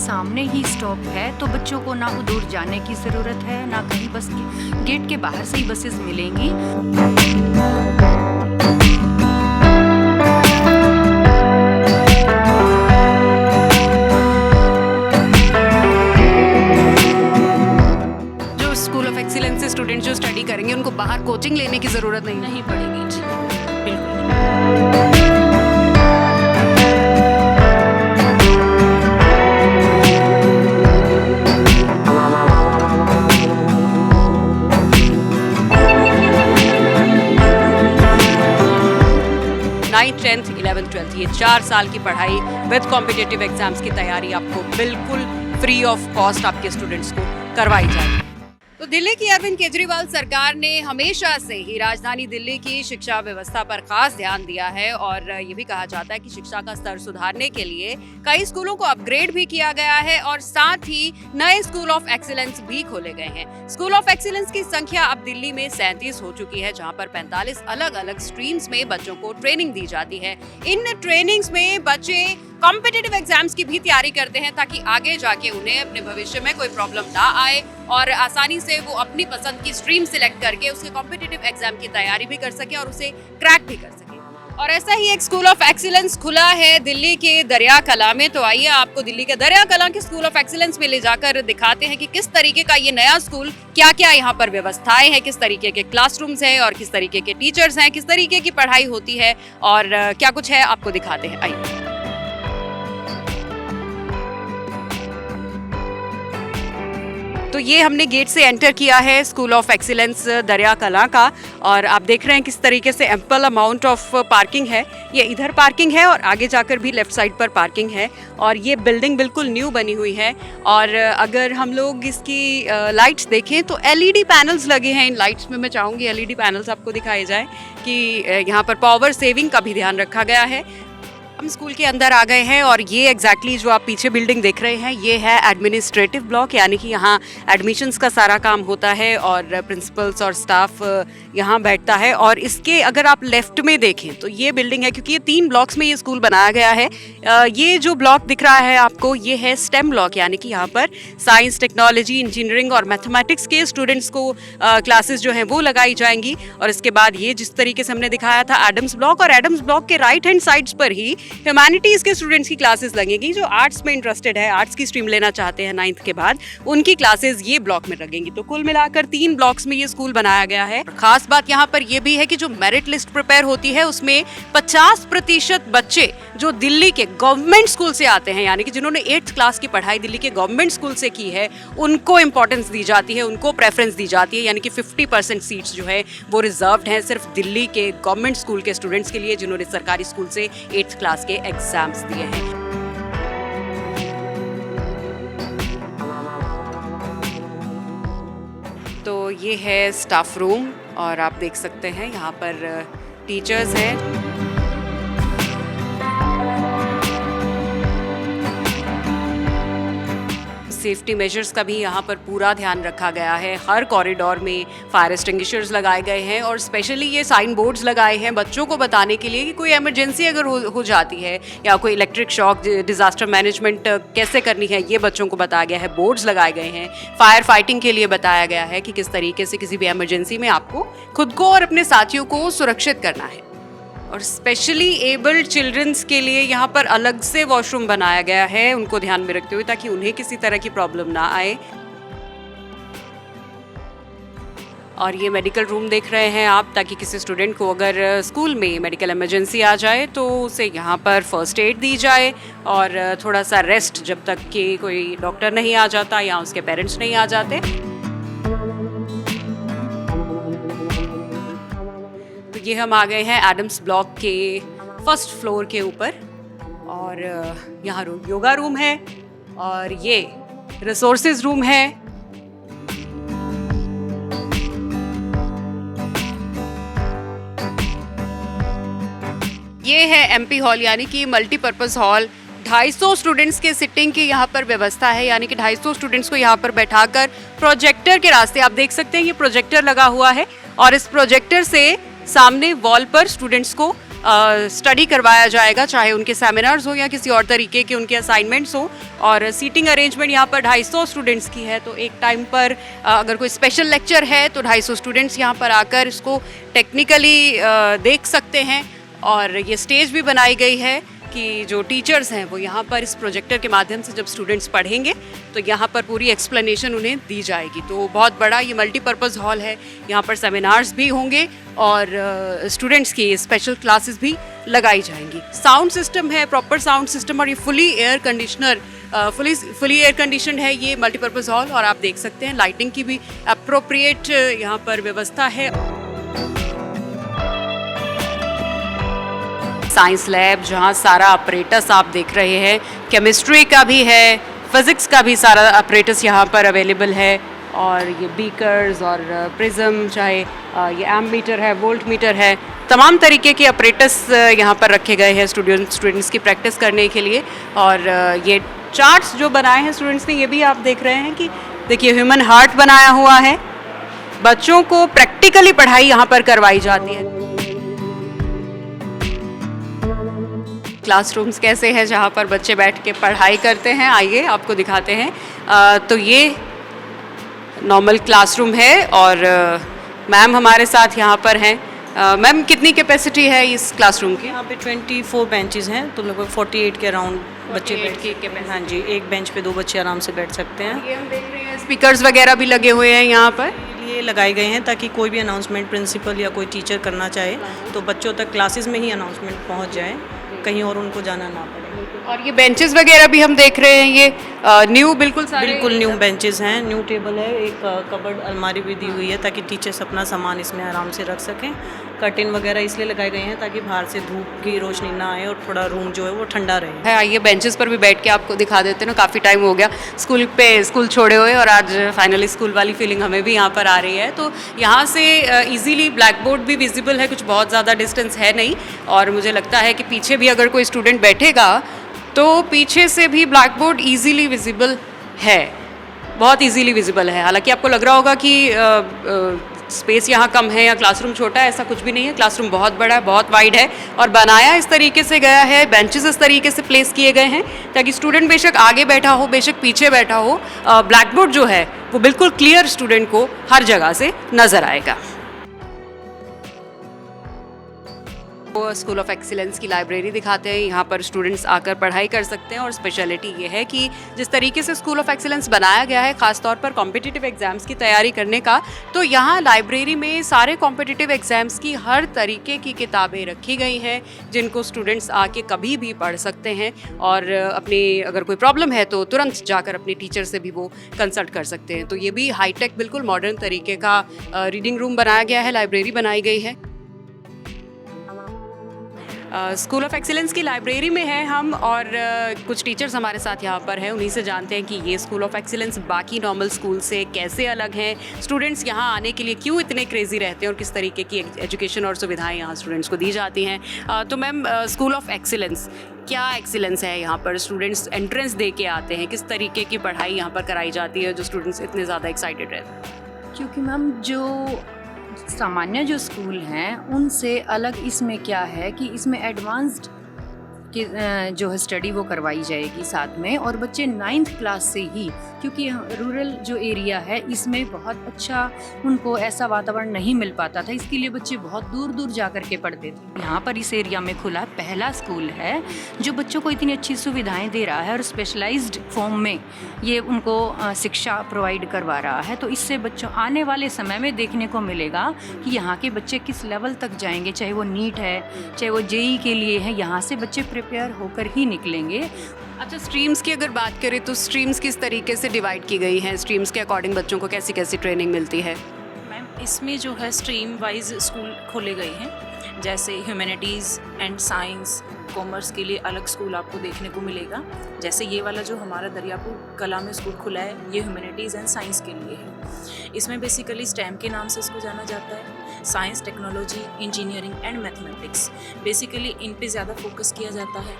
सामने ही स्टॉप है, तो बच्चों को ना दूर जाने की ज़रूरत है, ना कहीं बस गेट के बाहर से ही बसेस मिलेंगी। जो स्कूल ऑफ एक्सीलेंस से स्टूडेंट जो स्टडी करेंगे उनको बाहर कोचिंग लेने की ज़रूरत नहीं पड़ेगी जी, बिल्कुल। नाइन्थ, 10th, 11th, 12th ये 4 साल की पढ़ाई विद कॉम्पिटिटिव एग्जाम्स की तैयारी आपको बिल्कुल फ्री ऑफ कॉस्ट आपके स्टूडेंट्स को करवाई जाएगी। तो दिल्ली की अरविंद केजरीवाल सरकार ने हमेशा से ही राजधानी दिल्ली की शिक्षा व्यवस्था पर खास ध्यान दिया है और ये भी कहा जाता है कि शिक्षा का स्तर सुधारने के लिए कई स्कूलों को अपग्रेड भी किया गया है और साथ ही नए स्कूल ऑफ एक्सीलेंस भी खोले गए हैं। स्कूल ऑफ एक्सीलेंस की संख्या अब दिल्ली में 37 हो चुकी है, जहां पर 45 अलग अलग स्ट्रीम्स में बच्चों को ट्रेनिंग दी जाती है। इन ट्रेनिंग्स में बच्चे कॉम्पिटिटिव एग्जाम्स की भी तैयारी करते हैं ताकि आगे जाके उन्हें अपने भविष्य में कोई प्रॉब्लम ना आए और आसानी से वो अपनी पसंद की स्ट्रीम सिलेक्ट करके उसके कॉम्पिटिटिव एग्जाम की तैयारी भी कर सके और उसे क्रैक भी कर सके। और ऐसा ही एक स्कूल ऑफ एक्सीलेंस खुला है दिल्ली के दरिया कला में। तो आइए आपको दिल्ली के दरिया कला के स्कूल ऑफ एक्सीलेंस में ले जाकर दिखाते हैं कि किस तरीके का ये नया स्कूल, क्या क्या यहाँ पर व्यवस्थाएं हैं, किस तरीके के क्लासरूम्स हैं और किस तरीके के टीचर्स हैं, किस तरीके की पढ़ाई होती है और क्या कुछ है आपको दिखाते हैं। आइए। तो ये हमने गेट से एंटर किया है स्कूल ऑफ एक्सीलेंस दरिया कला का और आप देख रहे हैं किस तरीके से एम्पल अमाउंट ऑफ पार्किंग है। ये इधर पार्किंग है और आगे जाकर भी लेफ्ट साइड पर पार्किंग है और ये बिल्डिंग बिल्कुल न्यू बनी हुई है। और अगर हम लोग इसकी लाइट्स देखें तो एलईडी पैनल्स लगे हैं। इन लाइट्स में मैं चाहूँगी एलईडी पैनल्स आपको दिखाए जाए कि यहाँ पर पावर सेविंग का भी ध्यान रखा गया है। हम स्कूल के अंदर आ गए हैं और ये एग्जैक्टली जो आप पीछे बिल्डिंग देख रहे हैं ये है एडमिनिस्ट्रेटिव ब्लॉक, यानी कि यहाँ एडमिशन्स का सारा काम होता है और प्रिंसिपल्स और स्टाफ यहाँ बैठता है। और इसके अगर आप लेफ्ट में देखें तो ये बिल्डिंग है, क्योंकि ये 3 ब्लॉक्स में ये स्कूल बनाया गया है। ये जो ब्लॉक दिख रहा है आपको ये है स्टेम ब्लॉक, यानी कि यहाँ पर साइंस, टेक्नोलॉजी, इंजीनियरिंग और मैथमेटिक्स के स्टूडेंट्स को क्लासेस जो हैं वो लगाई जाएंगी। और इसके बाद ये जिस तरीके से हमने दिखाया था एडम्स ब्लॉक, और एडम्स ब्लॉक के राइट हैंड साइड्स पर ही ह्यूमैनिटीज़ के स्टूडेंट्स की क्लासेस लगेंगी। जो आर्ट्स में इंटरेस्टेड है, आर्ट्स की स्ट्रीम लेना चाहते हैं 9th के बाद, उनकी क्लासेस ये ब्लॉक में लगेंगी। तो कुल मिलाकर 3 ब्लॉक्स में ये स्कूल बनाया गया है। खास बात यहाँ पर यह भी है कि जो मेरिट लिस्ट प्रिपेयर होती है उसमें 50% बच्चे जो दिल्ली के गवर्नमेंट स्कूल से आते हैं, यानी कि जिन्होंने 8th क्लास की पढ़ाई दिल्ली के गवर्नमेंट स्कूल से की है, उनको इंपॉर्टेंस दी जाती है, उनको प्रेफरेंस दी जाती है। यानी कि 50% सीट्स जो है वो रिजर्व्ड हैं सिर्फ दिल्ली के गवर्नमेंट स्कूल के स्टूडेंट्स के लिए जिन्होंने सरकारी स्कूल से 8th क्लास के एग्जाम्स दिए हैं। तो ये है स्टाफ रूम और आप देख सकते हैं यहाँ पर टीचर्स हैं। सेफ्टी मेजर्स का भी यहाँ पर पूरा ध्यान रखा गया है। हर कॉरिडोर में फायर एक्सटिंग्विशर्स लगाए गए हैं और स्पेशली ये साइन बोर्ड्स लगाए हैं बच्चों को बताने के लिए कि कोई इमरजेंसी अगर हो जाती है या कोई इलेक्ट्रिक शॉक, डिजास्टर मैनेजमेंट कैसे करनी है, ये बच्चों को बताया गया है। बोर्ड्स लगाए गए हैं। फायर फाइटिंग के लिए बताया गया है कि किस तरीके से किसी भी इमरजेंसी में आपको खुद को और अपने साथियों को सुरक्षित करना है। और स्पेशली एबल्ड चिल्ड्रंस के लिए यहाँ पर अलग से वॉशरूम बनाया गया है, उनको ध्यान में रखते हुए, ताकि उन्हें किसी तरह की प्रॉब्लम ना आए। और ये मेडिकल रूम देख रहे हैं आप, ताकि किसी स्टूडेंट को अगर स्कूल में मेडिकल इमरजेंसी आ जाए तो उसे यहाँ पर फर्स्ट एड दी जाए और थोड़ा सा रेस्ट जब तक कि कोई डॉक्टर नहीं आ जाता या उसके पेरेंट्स नहीं आ जाते। ये हम आ गए हैं एडम्स ब्लॉक के फर्स्ट फ्लोर के ऊपर और यहाँ योगा रूम है और ये रिसोर्सेज रूम है। ये है एमपी हॉल, यानी कि मल्टीपर्पज़ हॉल। 250 स्टूडेंट्स के सिटिंग की यहाँ पर व्यवस्था है, यानी कि 250 स्टूडेंट्स को यहाँ पर बैठाकर प्रोजेक्टर के रास्ते, आप देख सकते हैं ये प्रोजेक्टर लगा हुआ है और इस प्रोजेक्टर से सामने वॉल पर स्टूडेंट्स को स्टडी करवाया जाएगा, चाहे उनके सेमिनार्स हो या किसी और तरीके के उनके असाइनमेंट्स हो। और सीटिंग अरेंजमेंट यहाँ पर 250 स्टूडेंट्स की है, तो एक टाइम पर अगर कोई स्पेशल लेक्चर है तो 250 स्टूडेंट्स यहाँ पर आकर इसको टेक्निकली देख सकते हैं। और ये स्टेज भी बनाई गई है कि जो टीचर्स हैं वो यहाँ पर इस प्रोजेक्टर के माध्यम से जब स्टूडेंट्स पढ़ेंगे तो यहाँ पर पूरी एक्सप्लेनेशन उन्हें दी जाएगी। तो बहुत बड़ा ये मल्टीपर्पज़ हॉल है, यहाँ पर सेमिनार्स भी होंगे और स्टूडेंट्स की स्पेशल क्लासेस भी लगाई जाएंगी। साउंड सिस्टम है, प्रॉपर साउंड सिस्टम, और ये फुली एयर एयर कंडीशनड है ये मल्टीपर्पज़ हॉल। और आप देख सकते हैं लाइटिंग की भी अप्रोप्रिएट यहाँ पर व्यवस्था है। साइंस लैब जहाँ सारा अपरेटस आप देख रहे हैं, केमिस्ट्री का भी है, फिज़िक्स का भी सारा अपरेटस यहाँ पर अवेलेबल है। और ये बीकर्स और प्रिज्म, चाहे ये एम्मीटर है, वोल्ट मीटर है, तमाम तरीके के अपरेटस यहाँ पर रखे गए हैं स्टूडेंट्स की प्रैक्टिस करने के लिए। और ये चार्ट्स जो बनाए हैं स्टूडेंट्स ने, ये भी आप देख रहे हैं कि देखिए ह्यूमन हार्ट बनाया हुआ है। बच्चों को प्रैक्टिकली पढ़ाई यहाँ पर करवाई जाती है। क्लासरूम्स कैसे हैं जहाँ पर बच्चे बैठ के पढ़ाई करते हैं, आइए आपको दिखाते हैं। तो ये नॉर्मल क्लासरूम है और मैम हमारे साथ यहाँ पर हैं। मैम कितनी कैपेसिटी है इस क्लासरूम की? यहाँ पे 24 बेंचेस हैं, तो लगभग 48 के अराउंड बच्चे बैठ। हाँ जी, एक बेंच पे 2 बच्चे आराम से बैठ सकते हैं। ये हम देख रहे हैं स्पीकर्स वगैरह भी लगे हुए हैं यहाँ पर, ये लगाए गए हैं ताकि कोई भी अनाउंसमेंट प्रिंसिपल या कोई टीचर करना चाहे तो बच्चों तक क्लासेस में ही अनाउंसमेंट पहुँच जाए, कहीं और उनको जाना ना पड़े। और ये बेंचेस वगैरह भी हम देख रहे हैं, ये न्यू बिल्कुल न्यू बेंचेस हैं, न्यू टेबल है, एक कबर्ड अलमारी भी दी हुई है ताकि टीचर्स अपना सामान इसमें आराम से रख सकें। कर्टेन वगैरह इसलिए लगाए गए हैं ताकि बाहर से धूप की रोशनी ना आए और थोड़ा रूम जो है वो ठंडा रहे। आइए बेंचेस पर भी बैठ के आपको दिखा देते हैं ना, काफ़ी टाइम हो गया स्कूल छोड़े हुए और आज फाइनली स्कूल वाली फीलिंग हमें भी यहाँ पर आ रही है। तो यहाँ से इजीली ब्लैक बोर्ड भी विजिबल है, कुछ बहुत ज़्यादा डिस्टेंस है नहीं। और मुझे लगता है कि पीछे भी अगर कोई स्टूडेंट बैठेगा तो पीछे से भी ब्लैक बोर्ड ईजीली विजिबल है, बहुत ईजीली विजिबल है। हालांकि आपको लग रहा होगा कि स्पेस यहाँ कम है या क्लासरूम छोटा है, ऐसा कुछ भी नहीं है। क्लासरूम बहुत बड़ा है, बहुत वाइड है और बनाया इस तरीके से गया है, बेंचेस इस तरीके से प्लेस किए गए हैं ताकि स्टूडेंट बेशक आगे बैठा हो, बेशक पीछे बैठा हो, ब्लैक बोर्ड जो है वो बिल्कुल क्लियर स्टूडेंट को हर जगह से नज़र आएगा। स्कूल ऑफ एक्सीलेंस की लाइब्रेरी दिखाते हैं, यहाँ पर स्टूडेंट्स आकर पढ़ाई कर सकते हैं। और स्पेशलिटी ये है कि जिस तरीके से स्कूल ऑफ एक्सीलेंस बनाया गया है ख़ास तौर पर कॉम्पिटिटिव एग्ज़ाम्स की तैयारी करने का, तो यहाँ लाइब्रेरी में सारे कॉम्पिटिटिव एग्ज़ाम्स की हर तरीके की किताबें रखी गई हैं जिनको स्टूडेंट्स आके कभी भी पढ़ सकते हैं। और अपनी अगर कोई प्रॉब्लम है तो तुरंत जाकर अपने टीचर से भी वो कंसल्ट कर सकते हैं। तो ये भी हाईटेक बिल्कुल मॉडर्न तरीके का रीडिंग रूम बनाया गया है, लाइब्रेरी बनाई गई है। स्कूल ऑफ एक्सीलेंस की लाइब्रेरी में है हम और कुछ टीचर्स हमारे साथ यहाँ पर हैं, उन्हीं से जानते हैं कि ये स्कूल ऑफ एक्सीलेंस बाकी नॉर्मल स्कूल से कैसे अलग हैं, स्टूडेंट्स यहाँ आने के लिए क्यों इतने क्रेज़ी रहते हैं और किस तरीके की एजुकेशन और सुविधाएं यहाँ स्टूडेंट्स को दी जाती हैं। तो मैम, स्कूल ऑफ एक्सीलेंस क्या एक्सीलेंस है यहाँ पर? स्टूडेंट्स एंट्रेंस दे के आते हैं, किस तरीके की पढ़ाई यहाँ पर कराई जाती है जो स्टूडेंट्स इतने ज़्यादा एक्साइटेड रहते हैं? क्योंकि मैम जो सामान्य जो स्कूल हैं उनसे अलग इसमें क्या है कि इसमें एडवांस्ड की जो है स्टडी वो करवाई जाएगी साथ में। और बच्चे 9th क्लास से ही, क्योंकि रूरल जो एरिया है इसमें बहुत अच्छा उनको ऐसा वातावरण नहीं मिल पाता था, इसके लिए बच्चे बहुत दूर दूर जा कर के पढ़ते थे। यहाँ पर इस एरिया में खुला पहला स्कूल है जो बच्चों को इतनी अच्छी सुविधाएं दे रहा है और स्पेशलाइज्ड फॉर्म में ये उनको शिक्षा प्रोवाइड करवा रहा है। तो इससे बच्चों आने वाले समय में देखने को मिलेगा कि यहाँ के बच्चे किस लेवल तक जाएंगे, चाहे वो नीट है, चाहे वो जेई के लिए है, यहाँ से बच्चे प्रिपेयर होकर ही निकलेंगे। अच्छा, स्ट्रीम्स की अगर बात करें तो स्ट्रीम्स किस तरीके से डिवाइड की गई हैं? स्ट्रीम्स के अकॉर्डिंग बच्चों को कैसी कैसी ट्रेनिंग मिलती है? मैम, इसमें जो है स्ट्रीम वाइज स्कूल खोले गए हैं, जैसे ह्यूमैनिटीज़ एंड साइंस, कॉमर्स के लिए अलग स्कूल आपको देखने को मिलेगा। जैसे ये वाला जो हमारा दरियापुर कला में स्कूल खुला है, ये ह्यूमैनिटीज़ एंड साइंस के लिए है। इसमें बेसिकली स्टेम के नाम से इसको जाना जाता है। Science, technology, engineering and mathematics, basically इन पे ज़्यादा फोकस किया जाता है।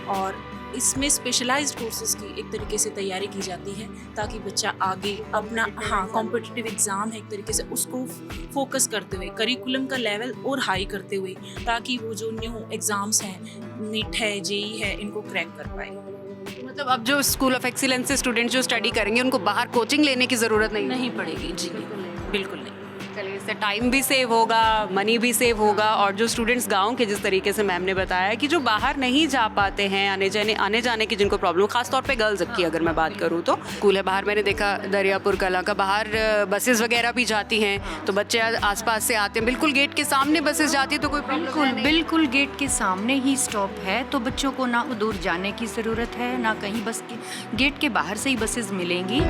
और इसमें स्पेशलाइज्ड कोर्सेज की एक तरीके से तैयारी की जाती है ताकि बच्चा आगे अपना कॉम्पिटिटिव एग्ज़ाम है एक तरीके से उसको फोकस करते हुए करिकुलम का लेवल और हाई करते हुए ताकि वो जो न्यू एग्ज़ाम्स हैं नीट है जेई है इनको क्रैक कर पाए। मतलब अब जो स्कूल ऑफ एक्सीलेंस से स्टूडेंट जो स्टडी करेंगे उनको बाहर कोचिंग लेने की ज़रूरत नहीं पड़ेगी जी, बिल्कुल नहीं। चलिए, इससे टाइम भी सेव होगा, मनी भी सेव होगा, और जो स्टूडेंट्स गांव के जिस तरीके से मैम ने बताया कि जो बाहर नहीं जा पाते हैं, आने जाने की जिनको प्रॉब्लम, खासतौर पे गर्ल्स की अगर मैं बात करूँ तो स्कूल है बाहर, मैंने देखा दरियापुर कला का बाहर बसेस वगैरह भी जाती हैं, तो बच्चे आसपास से आते हैं, बिल्कुल गेट के सामने बसेस जाती है तो कोई प्रॉब्लम बिल्कुल गेट के सामने ही स्टॉप है, तो बच्चों को ना दूर जाने की ज़रूरत है ना कहीं, बस गेट के बाहर से ही बसेस मिलेंगी।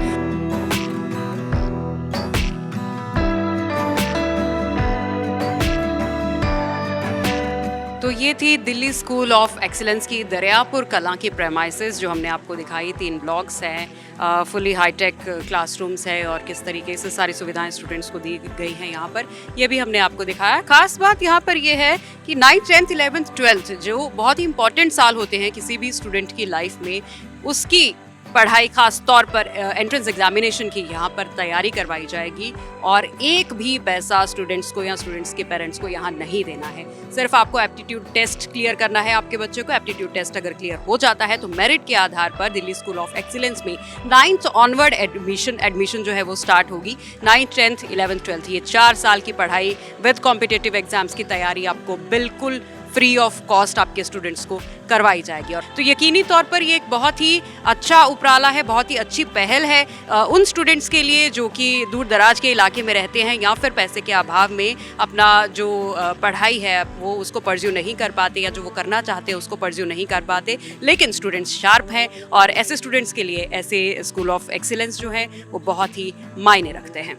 तो ये थी दिल्ली स्कूल ऑफ एक्सीलेंस की दरियापुर कला की प्रेमाइसेस जो हमने आपको दिखाई। 3 ब्लॉक्स हैं, फुली हाईटेक क्लासरूम्स है और किस तरीके से सारी सुविधाएं स्टूडेंट्स को दी गई हैं यहाँ पर, ये भी हमने आपको दिखाया। खास बात यहाँ पर ये है कि 9th 10th 11th 12th जो बहुत ही इंपॉर्टेंट साल होते हैं किसी भी स्टूडेंट की लाइफ में, उसकी पढ़ाई खास तौर पर एंट्रेंस एग्जामिनेशन की यहाँ पर तैयारी करवाई जाएगी और एक भी पैसा स्टूडेंट्स को या स्टूडेंट्स के पेरेंट्स को यहाँ नहीं देना है। सिर्फ आपको एप्टीट्यूड टेस्ट क्लियर करना है आपके बच्चे को। एप्टीट्यूड टेस्ट अगर क्लियर हो जाता है तो मेरिट के आधार पर दिल्ली स्कूल ऑफ एक्सीलेंस में 9th ऑनवर्ड एडमिशन जो है वो स्टार्ट होगी। 9th 10th 11th 12th ये 4 साल की पढ़ाई विद कॉम्पिटिटिव एग्जाम्स की तैयारी आपको बिल्कुल फ्री ऑफ कॉस्ट आपके स्टूडेंट्स को करवाई जाएगी। और तो यकीनी तौर पर ये एक बहुत ही अच्छा उपराला है, बहुत ही अच्छी पहल है उन स्टूडेंट्स के लिए जो कि दूर दराज के इलाके में रहते हैं या फिर पैसे के अभाव में अपना जो पढ़ाई है वो उसको परस्यू नहीं कर पाते या जो वो करना चाहते हैं उसको परस्यू नहीं कर पाते, लेकिन स्टूडेंट्स शार्प हैं और ऐसे स्टूडेंट्स के लिए ऐसे स्कूल ऑफ एक्सीलेंस जो है वो बहुत ही मायने रखते हैं।